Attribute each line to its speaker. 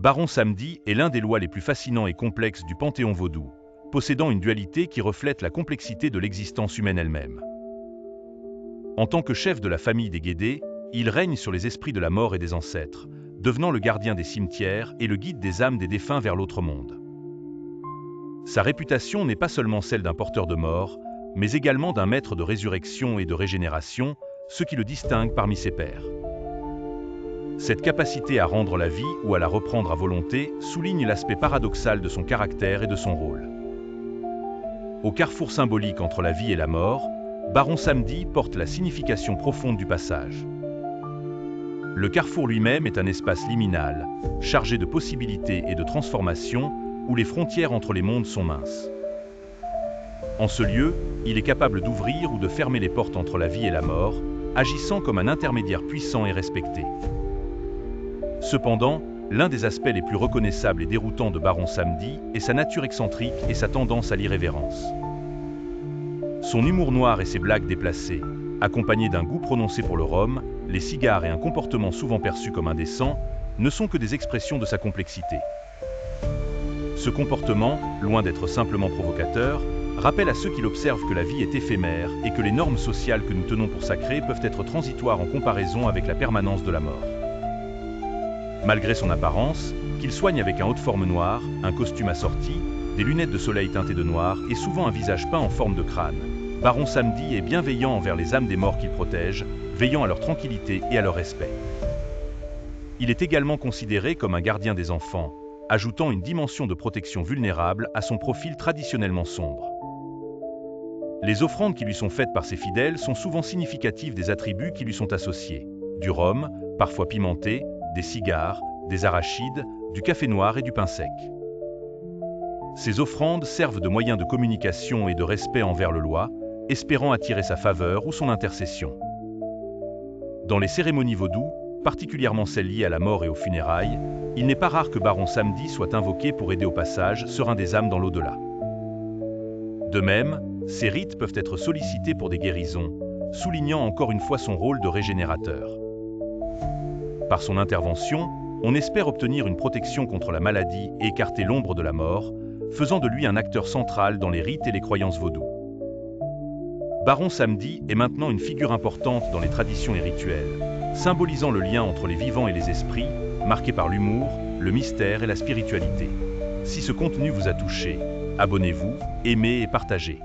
Speaker 1: Baron Samedi est l'un des lois les plus fascinants et complexes du panthéon vaudou, possédant une dualité qui reflète la complexité de l'existence humaine elle-même. En tant que chef de la famille des Guédé, il règne sur les esprits de la mort et des ancêtres, devenant le gardien des cimetières et le guide des âmes des défunts vers l'autre monde. Sa réputation n'est pas seulement celle d'un porteur de mort, mais également d'un maître de résurrection et de régénération, ce qui le distingue parmi ses pairs. Cette capacité à rendre la vie ou à la reprendre à volonté souligne l'aspect paradoxal de son caractère et de son rôle. Au carrefour symbolique entre la vie et la mort, Baron Samedi porte la signification profonde du passage. Le carrefour lui-même est un espace liminal, chargé de possibilités et de transformations, où les frontières entre les mondes sont minces. En ce lieu, il est capable d'ouvrir ou de fermer les portes entre la vie et la mort, agissant comme un intermédiaire puissant et respecté. Cependant, l'un des aspects les plus reconnaissables et déroutants de Baron Samedi est sa nature excentrique et sa tendance à l'irrévérence. Son humour noir et ses blagues déplacées, accompagnés d'un goût prononcé pour le rhum, les cigares et un comportement souvent perçu comme indécent, ne sont que des expressions de sa complexité. Ce comportement, loin d'être simplement provocateur, rappelle à ceux qui l'observent que la vie est éphémère et que les normes sociales que nous tenons pour sacrées peuvent être transitoires en comparaison avec la permanence de la mort. Malgré son apparence, qu'il soigne avec un haut de forme noir, un costume assorti, des lunettes de soleil teintées de noir et souvent un visage peint en forme de crâne, Baron Samedi est bienveillant envers les âmes des morts qu'il protège, veillant à leur tranquillité et à leur respect. Il est également considéré comme un gardien des enfants, ajoutant une dimension de protection vulnérable à son profil traditionnellement sombre. Les offrandes qui lui sont faites par ses fidèles sont souvent significatives des attributs qui lui sont associés: du rhum, parfois pimenté, des cigares, des arachides, du café noir et du pain sec. Ces offrandes servent de moyen de communication et de respect envers le loi, espérant attirer sa faveur ou son intercession. Dans les cérémonies vaudou, particulièrement celles liées à la mort et aux funérailles, il n'est pas rare que Baron Samedi soit invoqué pour aider au passage serein des âmes dans l'au-delà. De même, ces rites peuvent être sollicités pour des guérisons, soulignant encore une fois son rôle de régénérateur. Par son intervention, on espère obtenir une protection contre la maladie et écarter l'ombre de la mort, faisant de lui un acteur central dans les rites et les croyances vaudou. Baron Samedi est maintenant une figure importante dans les traditions et rituels, symbolisant le lien entre les vivants et les esprits, marqué par l'humour, le mystère et la spiritualité. Si ce contenu vous a touché, abonnez-vous, aimez et partagez.